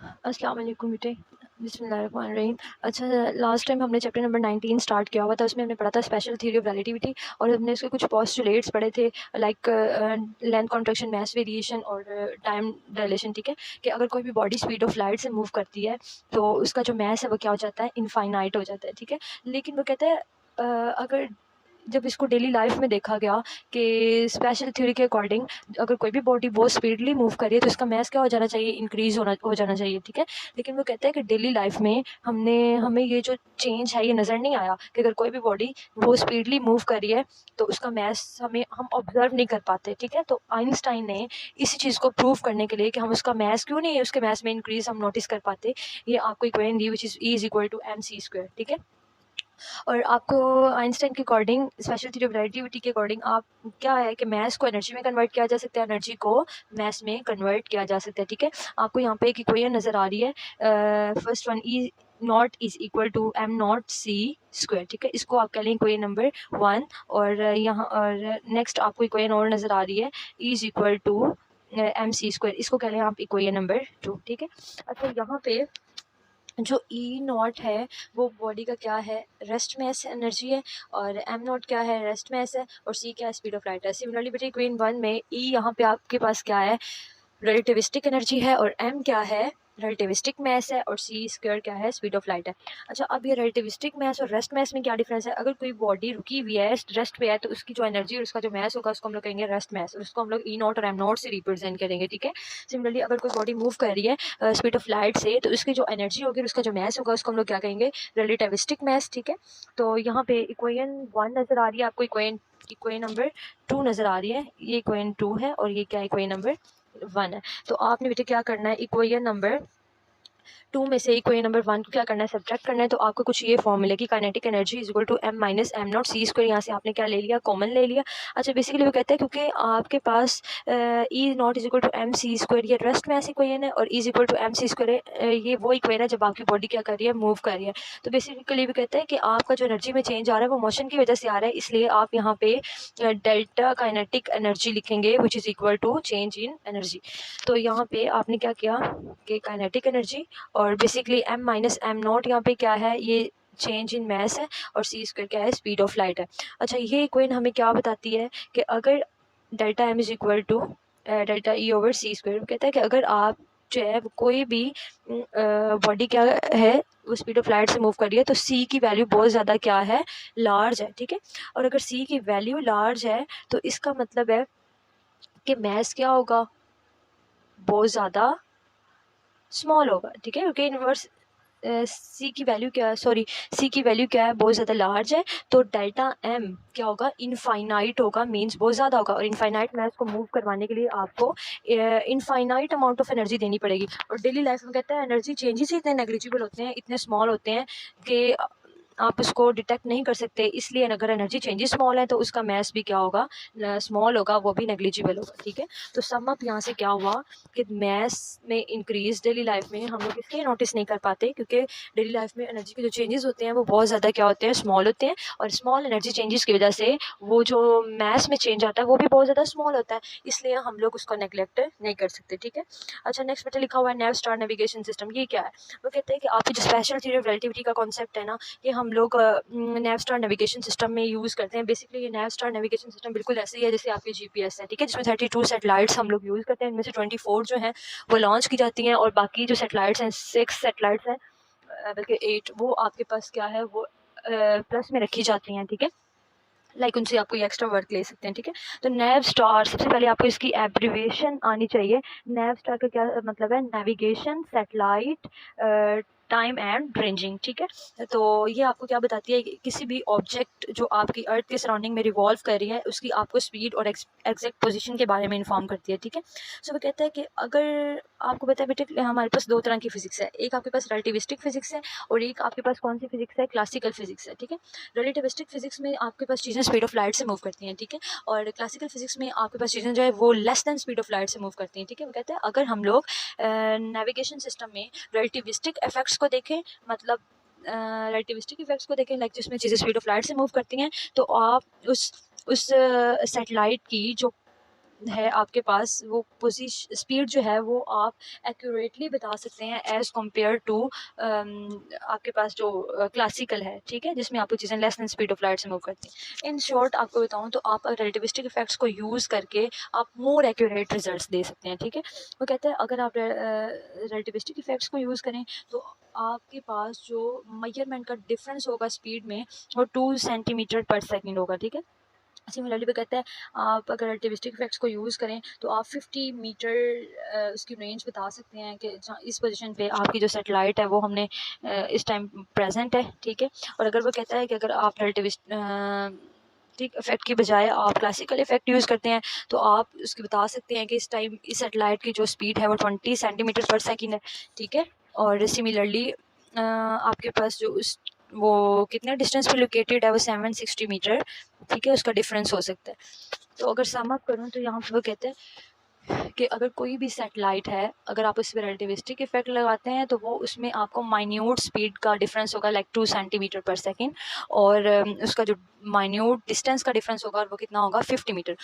अस्सलाम वालेकुम बेटे। बिस्मिल्लाहिर्रहमानिर्रहीम। अच्छा, लास्ट टाइम हमने चैप्टर नंबर 19 स्टार्ट किया हुआ था। उसमें हमने पढ़ा था स्पेशल थ्योरी ऑफ रिलेटिविटी और हमने उसके कुछ पोस्टुलेट्स पढ़े थे, लाइक लेंथ कॉन्ट्रैक्शन, मास वेरिएशन और टाइम डायलेशन। ठीक है, कि अगर कोई भी बॉडी स्पीड ऑफ लाइट से मूव करती है तो उसका जो मास है वो क्या हो जाता है, इनफाइनाइट हो जाता है। ठीक है, लेकिन वो कहते हैं अगर जब इसको डेली लाइफ में देखा गया कि स्पेशल थ्योरी के अकॉर्डिंग अगर कोई भी बॉडी बहुत स्पीडली मूव कर रही है तो इसका मास क्या हो जाना चाहिए, इंक्रीज हो जाना चाहिए। ठीक है, लेकिन वो कहते हैं कि डेली लाइफ में हमें ये जो चेंज है ये नज़र नहीं आया कि अगर कोई भी बॉडी बहुत स्पीडली मूव कर रही है तो उसका मास हम ऑब्जर्व नहीं कर पाते। ठीक है, तो आइंस्टाइन ने इसी चीज़ को प्रूव करने के लिए कि हम उसका मास क्यों नहीं है, उसके मास में इंक्रीज हम नोटिस कर पाते, ये आपको इक्वेशन दी which is E is equal to mc²। ठीक है, और आपको आइंस्टाइन के according, special theory of relativity के अकॉर्डिंग, आप क्या है कि मास को एनर्जी में कन्वर्ट किया जा सकता है, एनर्जी को मास में कन्वर्ट किया जा सकता है। ठीक है, आपको यहाँ पे एक इक्वेशन नज़र आ रही है, first one, E not is equal to m0c²। ठीक है, इसको आप कह लें इक्वेशन नंबर 1। और यहाँ और नेक्स्ट आपको इक्वेशन और नज़र आ रही है, E is equal to mc², इसको कह लें आप इक्वेशन नंबर 2। ठीक है, अच्छा, यहाँ पे जो ई नॉट है वो बॉडी का क्या है, रेस्ट मैस एनर्जी है, और एम नॉट क्या है, रेस्ट मैस है, और सी क्या है, स्पीड ऑफ लाइट है। सिमिलरली बेटे क्वीन वन में ई यहाँ पे आपके पास क्या है, रिलेटिविस्टिक एनर्जी है, और एम क्या है, रिलेटिविस्टिक मैस है, और सी स्क्वायर क्या है, स्पीड ऑफ लाइट है। अच्छा, अब ये रिलेटिविस्टिक मैस और रेस्ट मैस में क्या डिफरेंस है। अगर कोई बॉडी रुकी हुई है, रेस्ट पे है, तो उसकी जो एनर्जी और उसका जो मैस होगा उसको हम लोग कहेंगे रेस्ट मैस, और उसको हम लोग ई नॉट और एम नॉट से रिप्रेजेंट करेंगे। ठीक है, सिमिलरली अगर कोई बॉडी मूव कर रही है स्पीड ऑफ लाइट से, तो उसकी जो एनर्जी होगी और उसका जो मैस होगा उसको हम लोग क्या कहेंगे, रिलेटिविस्टिक मैस। ठीक है, तो यहाँ पे इक्वेशन 1 नज़र आ रही है आपको, इक्वेशन नंबर 2 नज़र आ रही है, ये इक्वेशन 2 है और ये क्या इक्वेशन नंबर 1 है। तो आपने बेटे क्या करना है, इक्वेशन नंबर 2 में से इक्वेशन नंबर 1 को क्या करना है, सब्ट्रैक्ट करना है। तो आपको कुछ ये फॉर्म मिलेगी, kinetic energy is equal to m minus m naught c square. यहाँ से आपने क्या ले लिया, कॉमन ले लिया। अच्छा, बेसिकली वो कहते हैं क्योंकि आपके पास E not is equal to M C square, ये रेस्ट में ऐसी इक्वेशन है, और is equal to M C square ये वो इक्वेशन है जब आपकी बॉडी क्या कर रही है, मूव कर रही है। तो बेसिकली भी कहते हैं कि आपका जो एनर्जी में चेंज आ रहा है वो मोशन की वजह से आ रहा है, इसलिए आप यहाँ पे डेल्टा काइनेटिक एनर्जी लिखेंगे which is equal to change in energy. तो यहाँ पे आपने क्या किया कि काइनेटिक एनर्जी, और basically m minus m naught यहाँ पे क्या है, ये चेंज इन मैस है, और सी स्क्वायर क्या है, स्पीड ऑफ लाइट है। अच्छा, ये इक्वेशन हमें क्या बताती है कि अगर delta m is equal to delta E over c square, कहता है कि अगर आप जो है कोई भी बॉडी क्या है वो स्पीड ऑफ लाइट से मूव कर रही है तो सी की वैल्यू बहुत ज़्यादा क्या है, लार्ज है। ठीक है, और अगर सी की वैल्यू लार्ज है तो इसका मतलब है कि मैस क्या होगा, बहुत ज़्यादा स्मॉल होगा। ठीक है, क्योंकि इनवर्स सी की वैल्यू क्या है, सॉरी, सी की वैल्यू क्या है, बहुत ज़्यादा लार्ज है, तो डेल्टा एम क्या होगा, इनफाइनाइट होगा, मींस बहुत ज़्यादा होगा। और इनफाइनाइट मैथ को मूव करवाने के लिए आपको इनफाइनाइट अमाउंट ऑफ एनर्जी देनी पड़ेगी। और डेली लाइफ में कहते हैं एनर्जी चेंजेस ही इतने नेग्लिजिबल होते हैं, इतने स्मॉल होते हैं कि आप उसको डिटेक्ट नहीं कर सकते। इसलिए अगर एनर्जी चेंजेस स्मॉल है तो उसका मैस भी क्या होगा, स्मॉल होगा, वो भी नेग्लिजिबल होगा। ठीक है, तो सम अप यहाँ से क्या हुआ कि मैस में इंक्रीज डेली लाइफ में हम लोग इसलिए नोटिस नहीं कर पाते क्योंकि डेली लाइफ में एनर्जी के जो चेंजेस होते हैं वो बहुत ज़्यादा क्या होते हैं, स्मॉल होते हैं, और स्मॉल एनर्जी चेंजेस की वजह से वो जो मैस में चेंज आता है वो भी बहुत ज़्यादा स्मॉल होता है, इसलिए हम लोग उसको नेग्लेक्ट नहीं कर सकते। ठीक है, अच्छा, नेक्स्ट बेटा लिखा हुआ है नेव स्टार नेविगेशन सिस्टम। ये क्या है, वो कहते हैं कि आपकी जो स्पेशल थ्योरी ऑफ रिलेटिविटी का कॉन्सेप्ट है ना, ये हम लोग नेव स्टार नेविगेशन सिस्टम में यूज़ करते हैं। बेसिकली ये नेव स्टार नेविगेशन सिस्टम बिल्कुल ऐसे ही है जैसे आपके जीपीएस है। ठीक है, जिसमें 32 सैटेलाइट्स हम लोग यूज़ करते हैं, इनमें से 24 जो हैं वो लॉन्च की जाती हैं, और बाकी जो सैटेलाइट्स हैं, 6 सैटेलाइट्स हैं, बल्कि 8, वो आपके पास क्या है, वो प्लस में रखी जाती हैं। ठीक है, लाइक उनसे आपको ये एक्स्ट्रा वर्क ले सकते हैं। ठीक है, तो नेव स्टार, सबसे पहले आपको इसकी एब्रीवेशन आनी चाहिए। नेव स्टार का क्या मतलब है, navigation satellite time and ranging. ठीक है, तो ये आपको क्या बताती है कि किसी भी ऑब्जेक्ट जो आपकी अर्थ के सराउंडिंग में रिवॉल्व कर रही है उसकी आपको स्पीड और एग्जैक्ट पोजीशन के बारे में इन्फॉर्म करती है। ठीक है, सो वो कहता है कि अगर आपको पता है बेटे हमारे पास दो तरह की फिजिक्स है, एक आपके पास रिलेटिविस्टिक फिजिक्स है और एक आपके पास कौन सी फिजिक्स है, क्लासिकल फिजिक्स है। ठीक है, रिलेटिविस्टिक फिजिक्स में आपके पास चीज़ें स्पीड ऑफ लाइट से मूव करती हैं। ठीक है, और क्लासिकल फिजिक्स में आपके पास चीज़ें जो है वो less than speed of light से मूव करती हैं। ठीक है, वो कहते हैं अगर हम लोग नेविगेशन सिस्टम में रिलेटिविस्टिक इफेक्ट्स को देखें, मतलब रिलेटिविस्टिक इफेक्ट्स को देखें, लाइक जिसमें चीज़ें स्पीड ऑफ लाइट से मूव करती हैं, तो आप उस सैटेलाइट की जो है आपके पास वो स्पीड जो है वो आप एक्यूरेटली बता सकते हैं एज़ कम्पेयर टू आपके पास जो क्लासिकल है, ठीक है, जिसमें आपको चीज़ें less than speed of light से मूव करती हैं। इन शॉर्ट आपको बताऊँ तो आप रिलेटिविस्टिक इफेक्ट्स को यूज़ करके आप मोर एक्यूरेट रिजल्ट्स दे सकते हैं, ठीक है। वो कहते हैं अगर आप रिलेटिविस्टिक इफेक्ट्स को यूज़ करें तो आपके पास जो मेजरमेंट का डिफरेंस होगा स्पीड में वो 2 सेंटीमीटर पर सेकंड होगा, ठीक है। सिमिलरली भी कहता है आप अगर रिलेटिविस्टिक इफेक्ट्स को यूज़ करें तो आप 50 मीटर उसकी रेंज बता सकते हैं कि इस पोजीशन पे आपकी जो सैटेलाइट है वो हमने इस टाइम प्रेजेंट है, ठीक है। और अगर वो कहता है कि अगर आप रिलेटिविस्टिक इफेक्ट की बजाय आप क्लासिकल इफेक्ट यूज़ करते हैं तो आप उसकी बता सकते हैं कि इस टाइम इस सैटेलाइट की जो स्पीड है वो 20 सेंटीमीटर पर सेकेंड है, ठीक है। और सिमिलरली आपके पास जो उस वो कितने डिस्टेंस पे लोकेटेड है वो 760 मीटर, ठीक है, उसका डिफरेंस हो सकता है। तो अगर सम अप करूँ तो यहाँ पे वो कहते हैं कि अगर कोई भी सैटेलाइट है अगर आप उस पर रिलेटिविस्टिक इफेक्ट लगाते हैं तो वो उसमें आपको माइन्यूट स्पीड का डिफरेंस होगा लाइक 2 सेंटीमीटर पर सेकेंड, और उसका जो माइन्यूट डिस्टेंस का डिफरेंस होगा वो कितना होगा 50 मीटर।